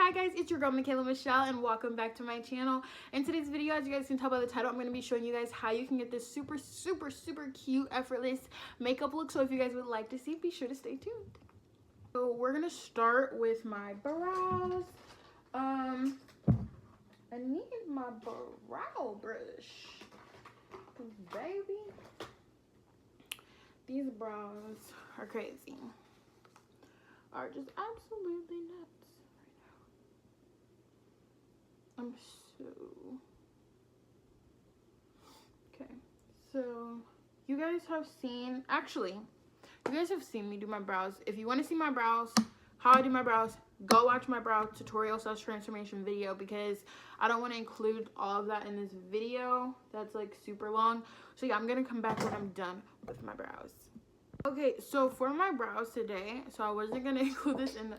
Hi guys, it's your girl Michaela Michelle and welcome back to my channel. In today's video, as you guys can tell by the title, I'm going to be showing you guys how you can get this super cute, effortless makeup look. So if you guys would like to see, be sure to stay tuned. So we're going to start with my brows. I need my brow brush. Baby, these brows are crazy. Are just absolutely nuts right now. I'm so okay. So you guys have seen, actually, you guys have seen me do my brows. If you want to see my brows, how I do my brows, go watch my brow tutorial / transformation video, because I don't want to include all of that in this video. That's like super long. So yeah, I'm gonna come back when I'm done with my brows. Okay, so for my brows today, so I wasn't gonna include this in the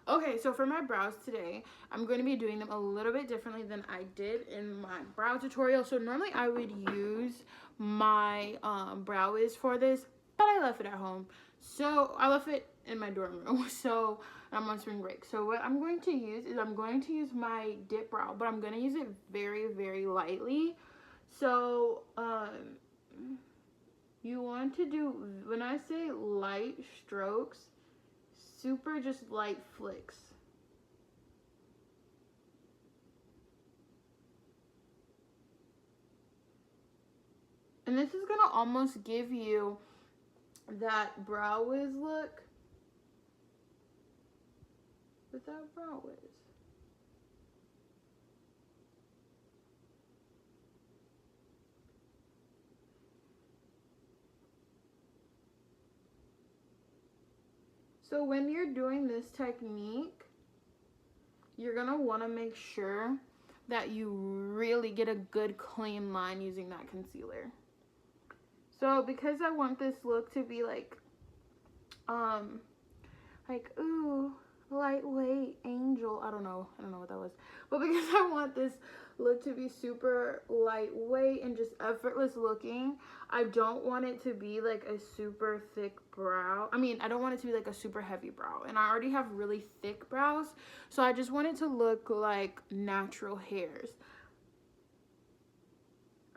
okay, so for my brows today, I'm going to be doing them a little bit differently than I did in my brow tutorial. So normally I would use my brow wiz for this, but I left it at home. So I left it in my dorm room. So I'm on spring break. So what I'm going to use is I'm going to use my dip brow, but I'm going to use it very lightly. So you want to do, when I say light strokes, super just light flicks. And this is gonna almost give you that brow wiz look without brow wiz. So when you're doing this technique, you're gonna wanna make sure that you really get a good clean line using that concealer. So because I want this look to be like ooh, lightweight angel, I don't know what that was, but because I want this look to be super lightweight and just effortless looking, I don't want it to be like a super thick brow. I mean, I don't want it to be like a super heavy brow, and I already have really thick brows, so I just want it to look like natural hairs.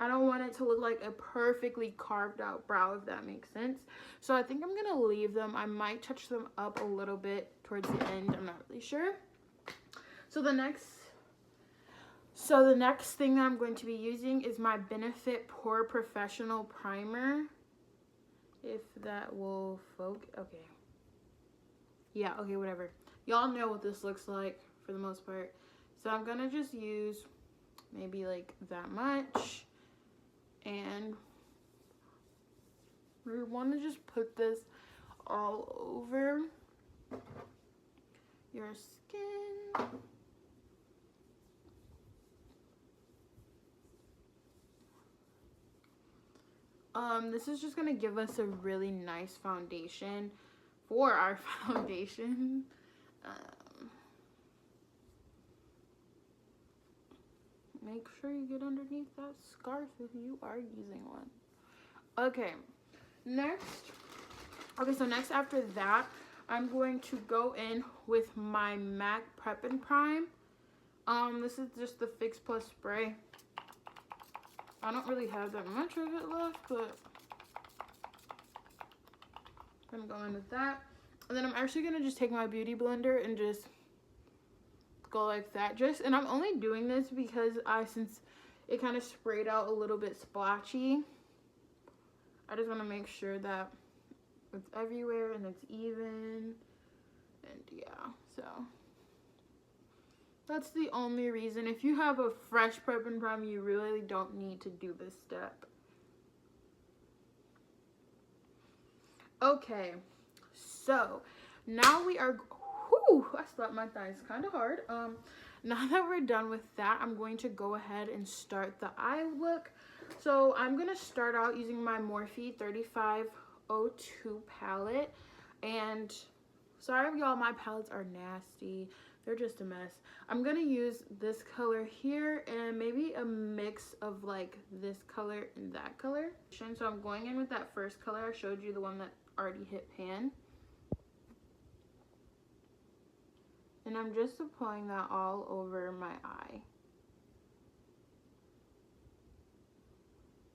I don't want it to look like a perfectly carved out brow, if that makes sense. So I think I'm gonna leave them. I might touch them up a little bit towards the end. I'm not really sure. So the next thing that I'm going to be using is my Benefit Pore Professional Primer. If that will focus. Okay. Yeah, okay, whatever. Y'all know what this looks like for the most part. So I'm gonna just use maybe like that much. And we want to just put this all over your skin. This is just going to give us a really nice foundation for our foundation. Make sure you get underneath that scarf if you are using one. Okay, so next after that, I'm going to go in with my MAC Prep and Prime. This is just the Fix Plus spray. I don't really have that much of it left, but I'm gonna go in with that. And then I'm actually gonna just take my beauty blender and just go like that. And I'm only doing this because since it kind of sprayed out a little bit splotchy, I just want to make sure that it's everywhere and it's even. And yeah, so that's the only reason. If you have a fresh prep and prime, you really don't need to do this step. Okay, so now we are, I slapped my thighs kind of hard. Now that we're done with that, I'm going to go ahead and start the eye look. So I'm going to start out using my Morphe 3502 palette. And sorry y'all, my palettes are nasty. They're just a mess. I'm going to use this color here and maybe a mix of like this color and that color. So I'm going in with that first color I showed you, the one that already hit pan. And I'm just applying that all over my eye.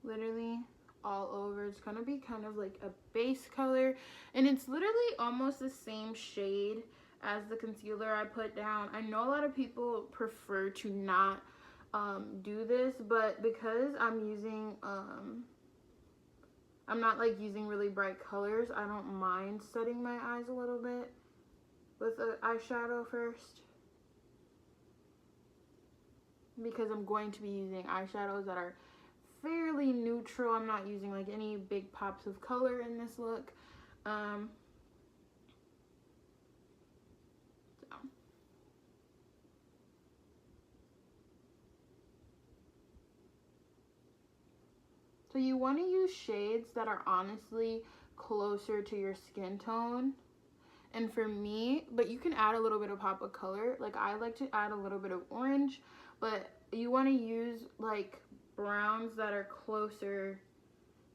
Literally all over. It's gonna be kind of like a base color, and it's literally almost the same shade as the concealer I put down. I know a lot of people prefer to not do this, but because I'm using I'm not like using really bright colors, I don't mind setting my eyes a little bit with an eyeshadow first, because I'm going to be using eyeshadows that are fairly neutral. I'm not using like any big pops of color in this look. So you want to use shades that are honestly closer to your skin tone. And for me, but you can add a little bit of pop of color. Like I like to add a little bit of orange, but you want to use like browns that are closer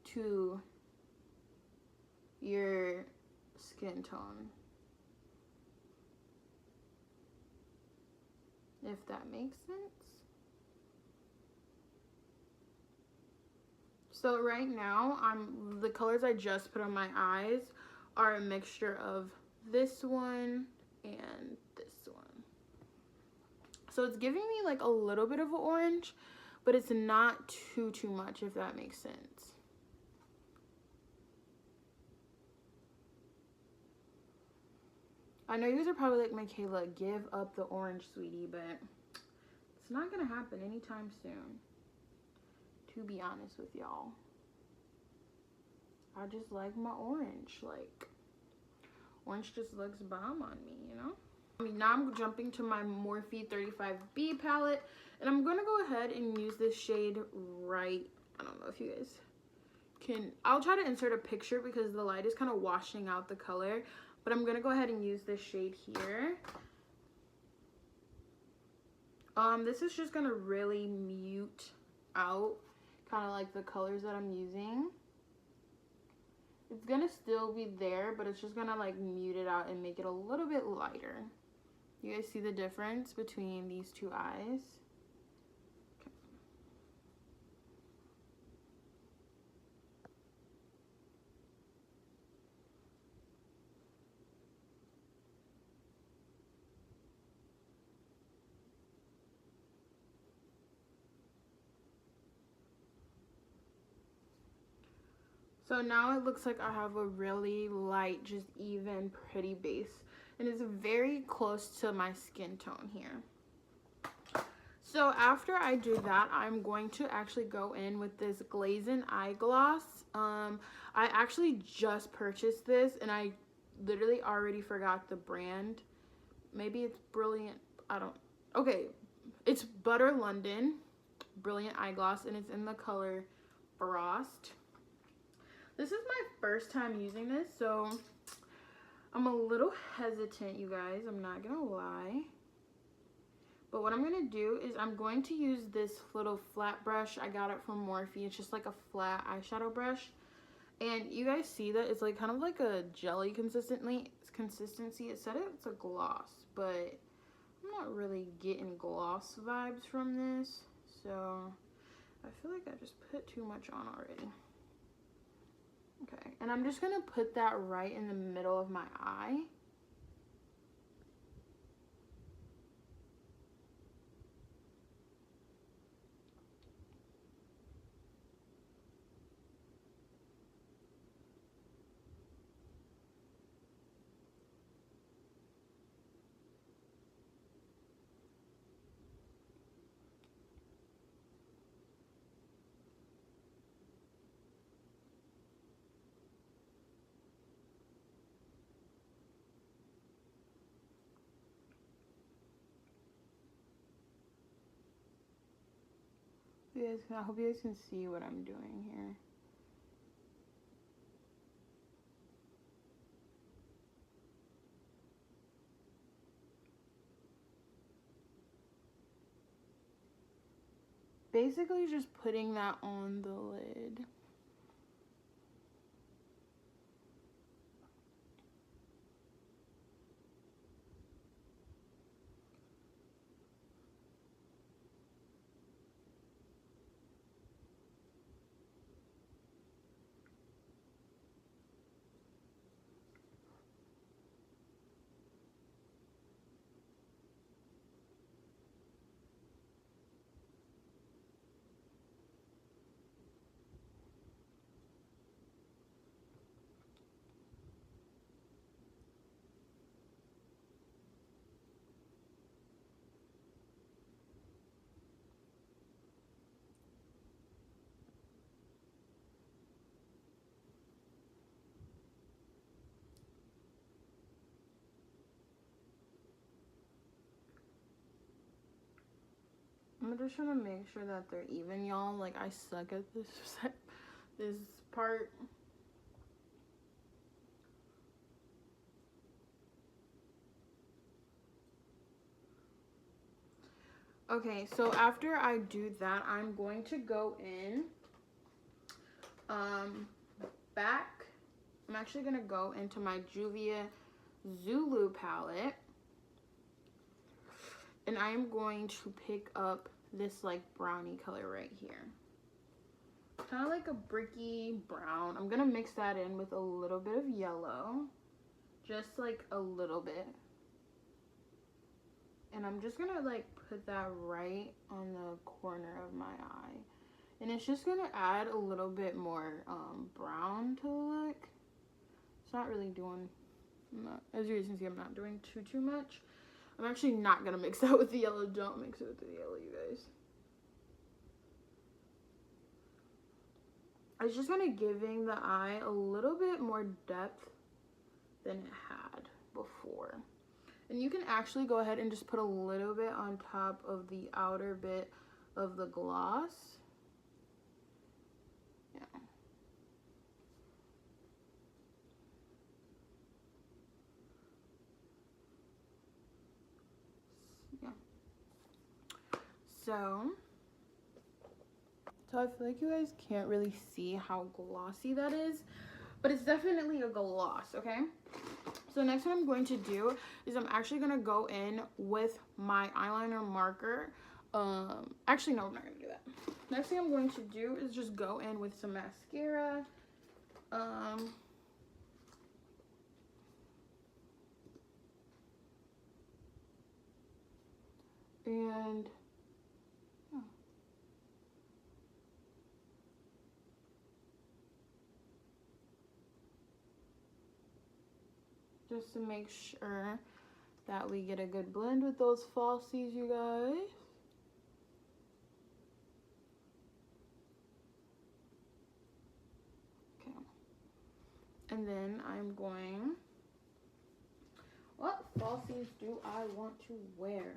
to your skin tone, if that makes sense. So right now, the colors I just put on my eyes are a mixture of this one and this one. So it's giving me like a little bit of an orange, but it's not too much, if that makes sense. I know you guys are probably like, Michaela, give up the orange, sweetie, but it's not gonna happen anytime soon, to be honest with y'all. I just like my orange. Like, orange just looks bomb on me, you know? I mean, now I'm jumping to my Morphe 35B palette, and I'm gonna go ahead and use this shade right, I don't know if you guys can, I'll try to insert a picture because the light is kind of washing out the color, but I'm gonna go ahead and use this shade here. This is just gonna really mute out kind of like the colors that I'm using. It's gonna still be there, but it's just gonna like mute it out and make it a little bit lighter. You guys see the difference between these two eyes? Okay. So now it looks like I have a really light, just even, pretty base. And it's very close to my skin tone here. So after I do that, I'm going to actually go in with this glazing eye gloss. I actually just purchased this, and I literally already forgot the brand. Maybe it's Brilliant. Okay, it's Butter London Brilliant Eye Gloss, and it's in the color Frost. This is my first time using this, so I'm a little hesitant, you guys. I'm not gonna lie. But what I'm gonna do is I'm going to use this little flat brush. I got it from Morphe. It's just like a flat eyeshadow brush. And you guys see that it's like kind of like a jelly consistency. It said it's a gloss, but I'm not really getting gloss vibes from this. So I feel like I just put too much on already. Okay, and I'm just gonna put that right in the middle of my eye. I hope you guys can see what I'm doing here. Basically just putting that on the lid. I'm just trying to make sure that they're even, y'all. Like, I suck at this this part. Okay, so after I do that, I'm going to go in back. I'm actually going to go into my Juvia Zulu palette, and I am going to pick up this like brownie color right here. Kind of like a bricky brown. I'm going to mix that in with a little bit of yellow, just like a little bit. And I'm just gonna like put that right on the corner of my eye. And it's just gonna add a little bit more brown to the look. It's not really doing, as you guys can see, I'm not doing too much. I'm actually not gonna mix that with the yellow. Don't mix it with the yellow, you guys. It's just gonna giving the eye a little bit more depth than it had before. And you can actually go ahead and just put a little bit on top of the outer bit of the gloss. Yeah. Yeah. So I feel like you guys can't really see how glossy that is, but it's definitely a gloss, okay? So next what I'm going to do is I'm actually going to go in with my eyeliner marker. Actually, no, I'm not going to do that. Next thing I'm going to do is just go in with some mascara. And just to make sure that we get a good blend with those falsies, you guys. Okay. And then I'm going, what falsies do I want to wear?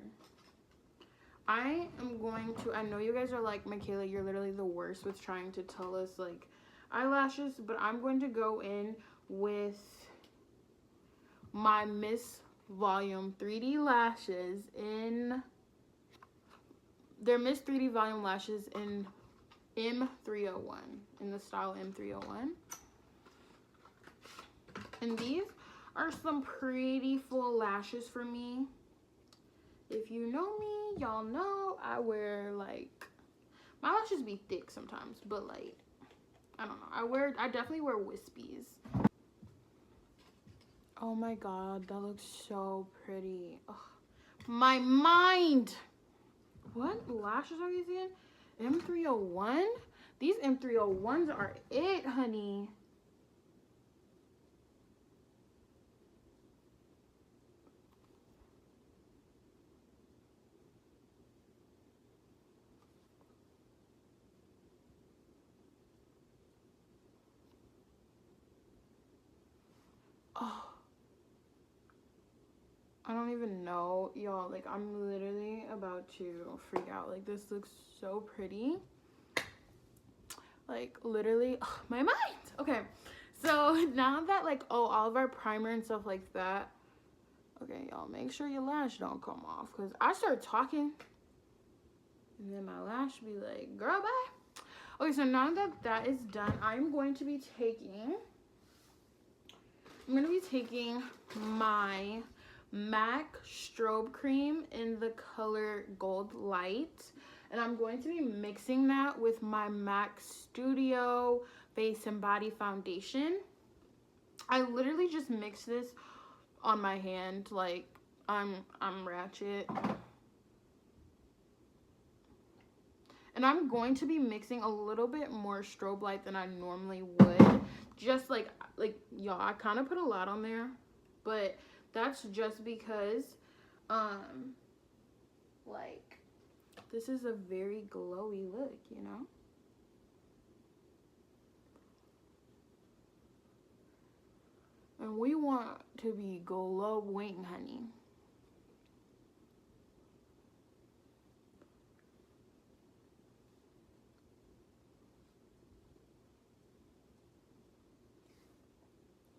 I am going to, I know you guys are like, Michaela, you're literally the worst with trying to tell us like eyelashes, but I'm going to go in with my Miss Volume 3D lashes in, they're Miss 3D Volume lashes in M301, in the style M301. And these are some pretty full lashes for me. If you know me, y'all know I wear like, my lashes be thick sometimes, but like, I don't know. I definitely wear wispies. Oh my god, that looks so pretty. Ugh. My mind! What lashes are these in? M301? These M301s are it, honey. Oh. I don't even know, y'all. Like, I'm literally about to freak out. Like, this looks so pretty. Like, literally, ugh, my mind. Okay, so now that like, oh, all of our primer and stuff like that. Okay, y'all, make sure your lash don't come off, because I start talking and then my lash be like, girl, bye. Okay, so now that that is done, I'm going to be taking my MAC strobe cream in the color Gold Light, and I'm going to be mixing that with my MAC Studio Face and Body Foundation. I literally just mixed this on my hand, like I'm ratchet. And I'm going to be mixing a little bit more strobe light than I normally would. Just like y'all, I kind of put a lot on there, but that's just because like, this is a very glowy look, you know? And we want to be glowing, honey.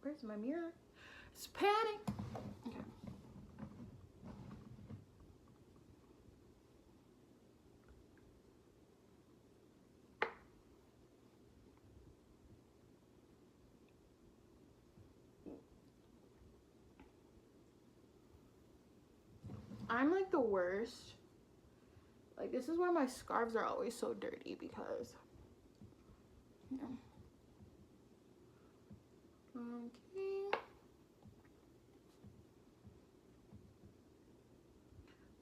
Where's my mirror? It's panning. Okay. I'm like the worst. Like, this is why my scarves are always so dirty, because, you know. Okay.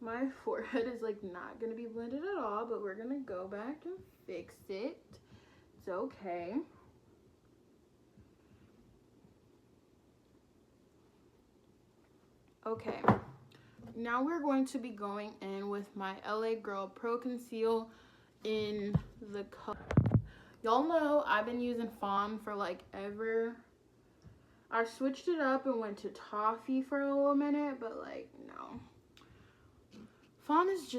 My forehead is like not gonna be blended at all, but we're gonna go back and fix it. It's okay. Okay. Now we're going to be going in with my LA Girl Pro Conceal in the color. Y'all know I've been using Fawn for like ever. I switched it up and went to Toffee for a little minute, but like, no. Fawn is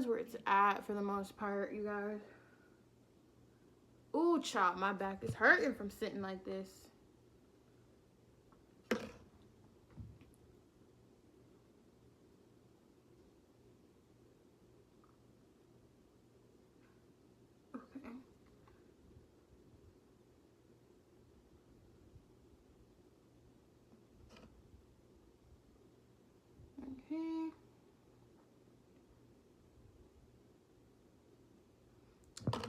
where it's at for the most part, you guys. Ooh, child, my back is hurting from sitting like this. Okay. Okay.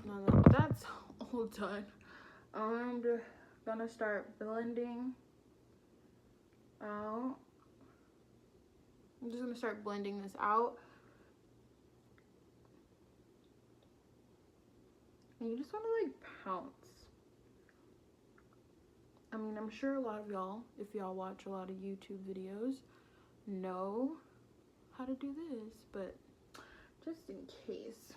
Now that that's all done, I'm just gonna start blending out. I'm just gonna start blending this out. And you just wanna like pounce. I mean, I'm sure a lot of y'all, if y'all watch a lot of YouTube videos, know how to do this, but just in case.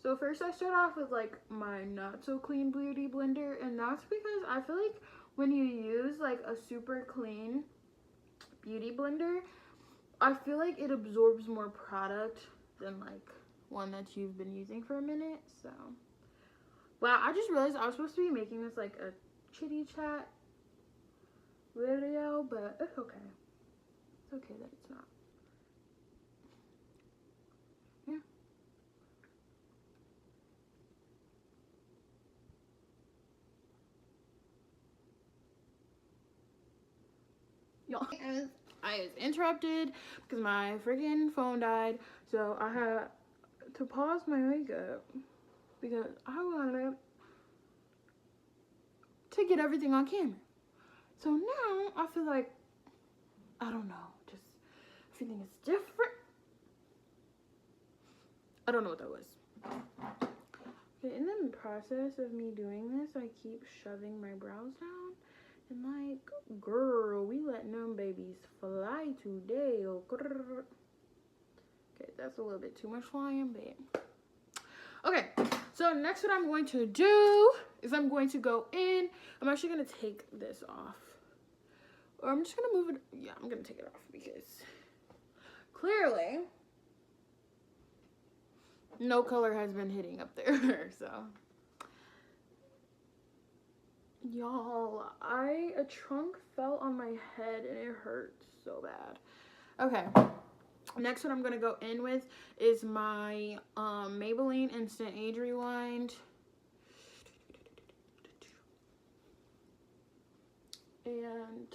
So first I start off with like my not so clean beauty blender, and that's because I feel like when you use like a super clean beauty blender, I feel like it absorbs more product than like one that you've been using for a minute. So, wow, I just realized I was supposed to be making this like a chitty chat video, but it's okay. It's okay that it's not. Yeah. Y'all, I was interrupted because my freaking phone died, so I had to pause my makeup because I wanted to get everything on camera. So now I feel like, I don't know, just everything is different. I don't know what that was. Okay, in the process of me doing this, I keep shoving my brows down. And like, girl, we letting them babies fly today. Okay, that's a little bit too much flying, but okay. So next, what I'm going to do is I'm going to go in. I'm actually gonna take this off, or I'm just gonna move it. Yeah, I'm gonna take it off because clearly no color has been hitting up there. So. Y'all, a trunk fell on my head and it hurts so bad. Okay, next what I'm gonna go in with is my Maybelline Instant Age Rewind. And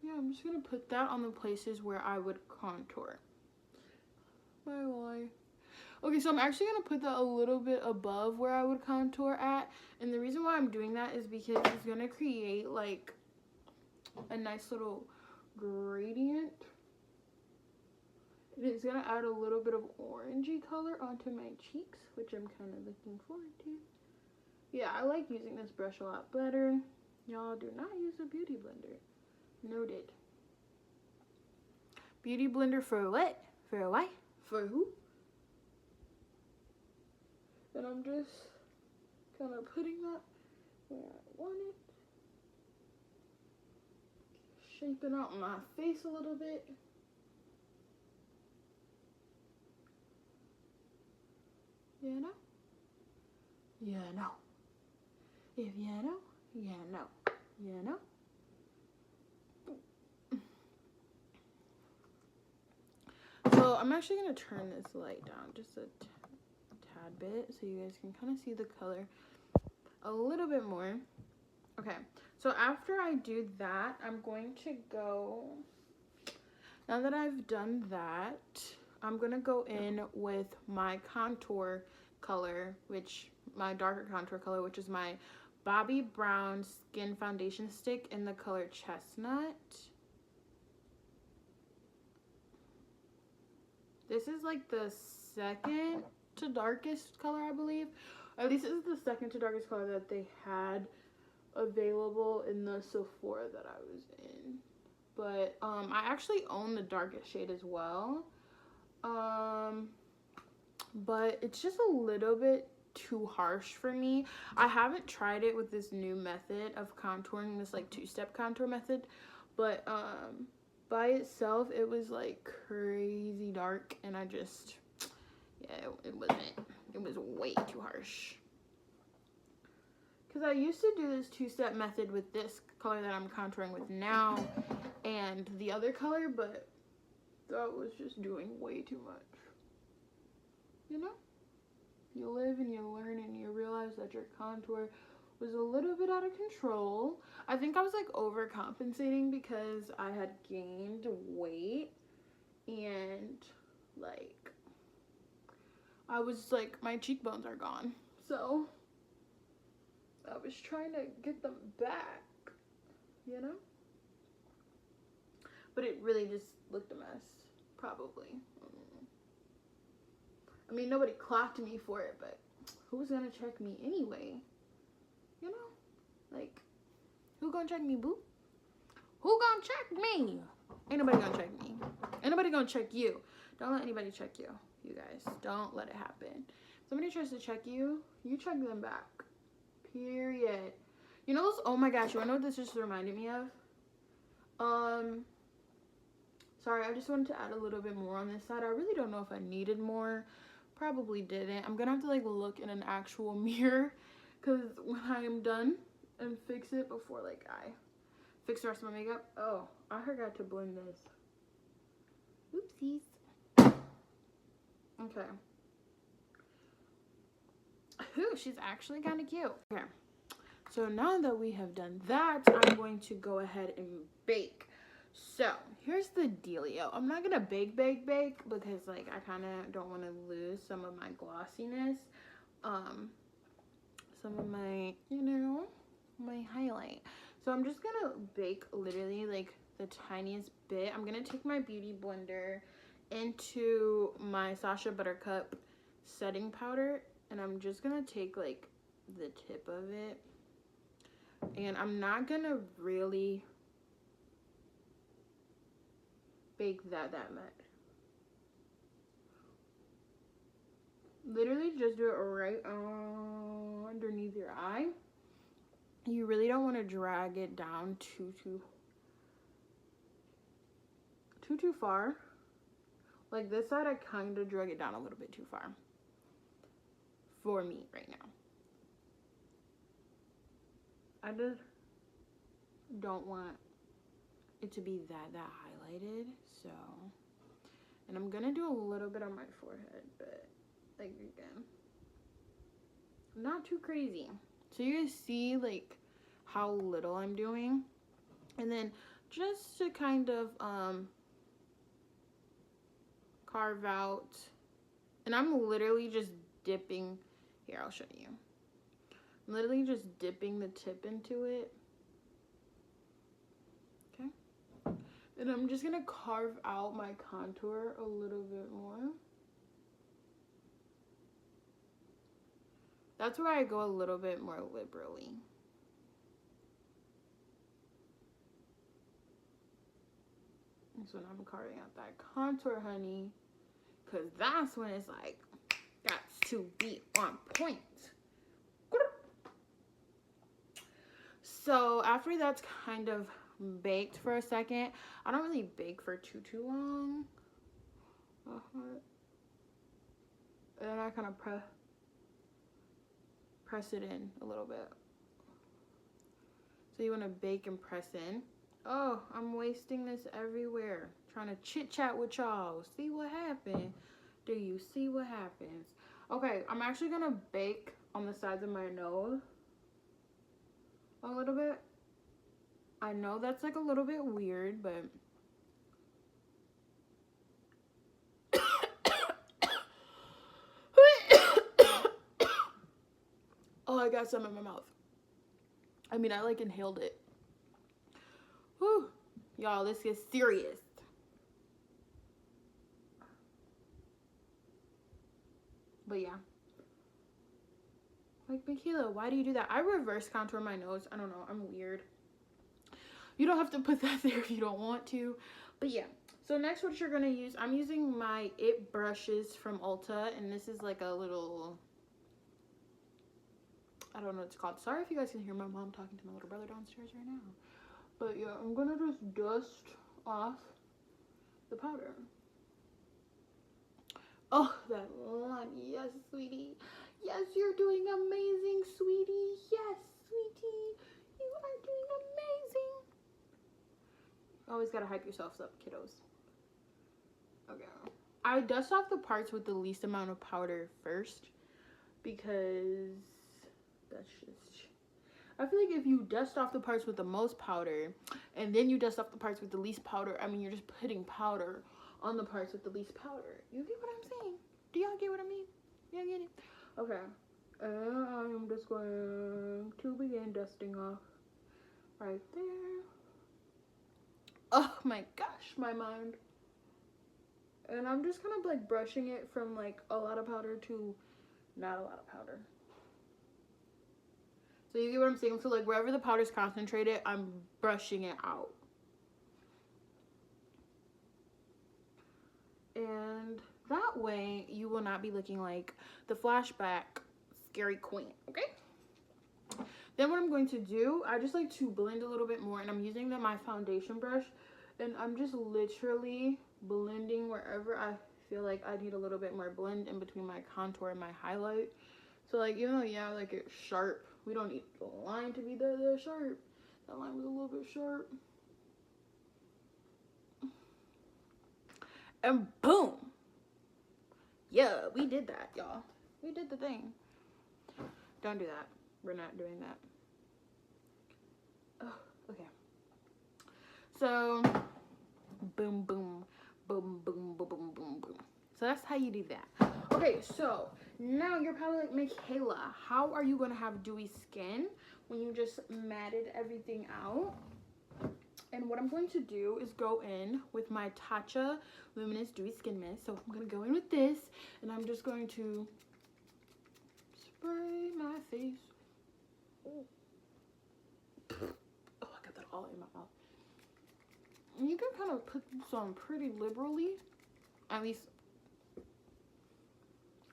yeah, I'm just gonna put that on the places where I would contour. My life. Okay, so I'm actually going to put that a little bit above where I would contour at. And the reason why I'm doing that is because it's going to create, like, a nice little gradient. And it's going to add a little bit of orangey color onto my cheeks, which I'm kind of looking forward to. Yeah, I like using this brush a lot better. Y'all do not use a beauty blender. Noted. Beauty blender for what? For what? For who? And I'm just kind of putting that where I want it. Shaping out my face a little bit. You know? Yeah, no. If you know, you know. You know? So I'm actually going to turn this light down just a tad bit so you guys can kind of see the color a little bit more. Okay, so after I do that, I'm going to go, now that I've done that, I'm going to go in with my contour color, my darker contour color, which is my Bobbi Brown Skin Foundation Stick in the color Chestnut. This is like the second to darkest color, I believe. At least this is the second to darkest color that they had available in the Sephora that I was in. But I actually own the darkest shade as well. But it's just a little bit too harsh for me. I haven't tried it with this new method of contouring, this like two-step contour method, but by itself it was like crazy dark, and I just, yeah, it was way too harsh. Because I used to do this two-step method with this color that I'm contouring with now and the other color, but that was just doing way too much. You know? You live and you learn and you realize that your contour was a little bit out of control. I think I was like overcompensating because I had gained weight, and like I was like, my cheekbones are gone. So I was trying to get them back, you know? But it really just looked a mess, probably. I mean, nobody clocked me for it, but who's gonna check me anyway? You know? Like, who gonna check me, boo? Who gonna check me? Ain't nobody gonna check me. Ain't nobody gonna check you. Don't let anybody check you, you guys. Don't let it happen. If somebody tries to check you, you check them back. Period. You know those, oh my gosh, you wanna know what this just reminded me of? Sorry, I just wanted to add a little bit more on this side. I really don't know if I needed more. Probably didn't. I'm gonna have to like look in an actual mirror, because when I am done and fix it before like I fix the rest of my makeup. Oh, I forgot to blend this. Oopsies. Okay. Ooh, she's actually kind of cute. Okay. So now that we have done that, I'm going to go ahead and bake. So here's the dealio. I'm not gonna bake because like I kind of don't want to lose some of my glossiness, some of my, you know, my highlight. So I'm just gonna bake literally like the tiniest bit. I'm gonna take my beauty blender into my Sacha Buttercup setting powder, and I'm just gonna take like the tip of it, and I'm not gonna really bake that much. Literally just do it right underneath your eye. You really don't want to drag it down too far. Like this side, I kind of drag it down a little bit too far for me right now. I just don't want it to be that highlighted. So, and I'm gonna do a little bit on my forehead, but like again, not too crazy. So you guys see like how little I'm doing, and then just to kind of carve out, and I'm literally just dipping. Here, I'll show you. I'm literally just dipping the tip into it. Okay. And I'm just gonna carve out my contour a little bit more. That's where I go a little bit more liberally. That's when I'm carving out that contour, honey. Because that's when it's like, got to be on point. So after that's kind of baked for a second, I don't really bake for too long. And then I kind of press it in a little bit. So you want to bake and press in. Oh, I'm wasting this everywhere. Trying to chit chat with y'all. See what happened? Do you see what happens? Okay, I'm actually going to bake on the sides of my nose a little bit. I know that's like a little bit weird, but oh, I got some in my mouth. I mean, I like inhaled it. Whew. Y'all, this gets serious. But yeah. Like, Michaela, why do you do that? I reverse contour my nose. I don't know. I'm weird. You don't have to put that there if you don't want to. But yeah. So next what you're going to use, I'm using my It brushes from Ulta. And this is like a little, I don't know what it's called. Sorry if you guys can hear my mom talking to my little brother downstairs right now. But yeah, I'm going to just dust off the powder. Oh, that line. Yes, sweetie. Yes, you're doing amazing, sweetie. Yes, sweetie. You are doing amazing. Always gotta hype yourselves up, kiddos. Okay. I dust off the parts with the least amount of powder first because that's just... I feel like if you dust off the parts with the most powder and then you dust off the parts with the least powder, I mean, you're just putting powder on the parts with the least powder. You get what I'm saying? Do y'all get what I mean? Y'all get it? Okay. And I'm just going to begin dusting off right there. Oh my gosh, my mind. And I'm just kind of like brushing it from like a lot of powder to not a lot of powder. So you get what I'm saying? So like wherever the powder's concentrated, I'm brushing it out. And that way you will not be looking like the flashback scary queen, okay? Then what I'm going to do, I just like to blend a little bit more, and I'm using my foundation brush, and I'm just literally blending wherever I feel like I need a little bit more blend in between my contour and my highlight. So like, you know, yeah, like it's sharp. We don't need the line to be that sharp. That line was a little bit sharp. And boom. Yeah, we did that, y'all. We did the thing. Don't do that. We're not doing that. Oh, okay. So, boom, boom, boom, boom, boom, boom, boom, boom. So that's how you do that. Okay, so now you're probably like, Michaela, how are you going to have dewy skin when you just matted everything out? And what I'm going to do is go in with my Tatcha Luminous Dewy Skin Mist. So I'm going to go in with this, and I'm just going to spray my face. Oh, I got that all in my mouth. And you can kind of put this on pretty liberally. At least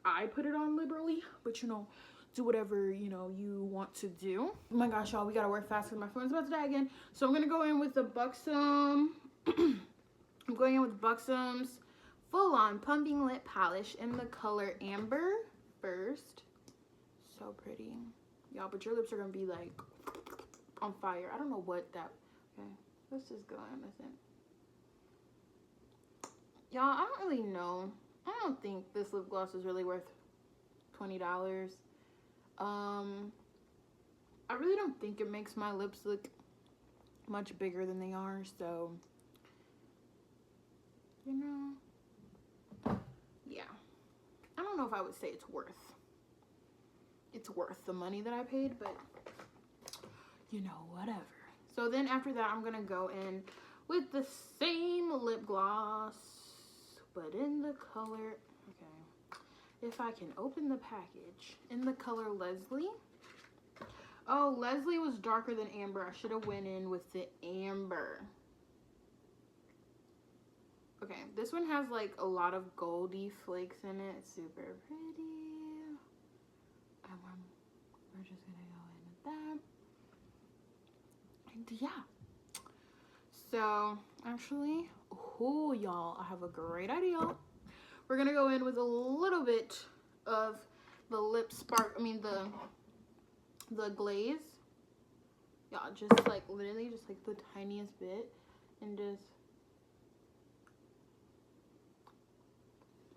I put it on liberally, but you know, do whatever, you know, you want to do. Oh my gosh, y'all, we gotta work fast because my phone's about to die again. So I'm gonna go in with the Buxom. I'm going in with Buxom's Full On Pumping Lip Polish in the color Amber first. So pretty. Y'all, but your lips are gonna be like on fire. I don't know what that... Okay, let's just go in with it. Y'all, I don't really know. I don't think this lip gloss is really worth $20. I really don't think it makes my lips look much bigger than they are, so, you know, yeah. I don't know if I would say it's worth the money that I paid, but, you know, whatever. So then after that, I'm gonna go in with the same lip gloss, but in the color, okay, if I can open the package, in the color Leslie. Oh, Leslie was darker than Amber. I should have went in with the Amber. Okay, this one has like a lot of goldy flakes in it. It's super pretty. And we're just gonna go in with that. And yeah. So, actually, oh, y'all, I have a great idea. We're gonna go in with a little bit of the lip spark, I mean the glaze. Y'all, just like literally just like the tiniest bit, and just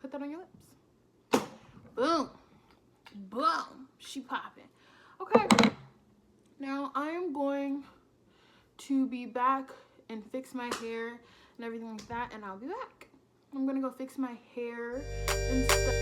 put that on your lips. Boom. Boom. She popping. Okay. Now I am going to be back and fix my hair and everything like that, and I'll be back. I'm gonna go fix my hair and stuff.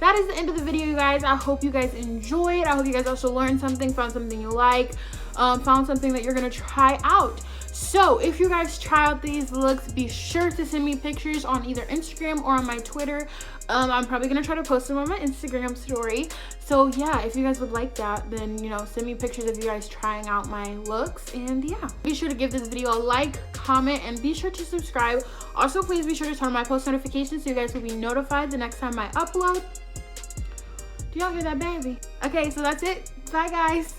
That is the end of the video, you guys. I hope you guys enjoyed. I hope you guys also learned something, found something you like, found something that you're gonna try out. So if you guys try out these looks, be sure to send me pictures on either Instagram or on my Twitter. I'm probably gonna try to post them on my Instagram story. So yeah, if you guys would like that, then you know, send me pictures of you guys trying out my looks. And yeah, be sure to give this video a like, comment, and be sure to subscribe. Also, please be sure to turn on my post notifications so you guys will be notified the next time I upload. Do y'all hear that, baby? Okay, so that's it. Bye, guys.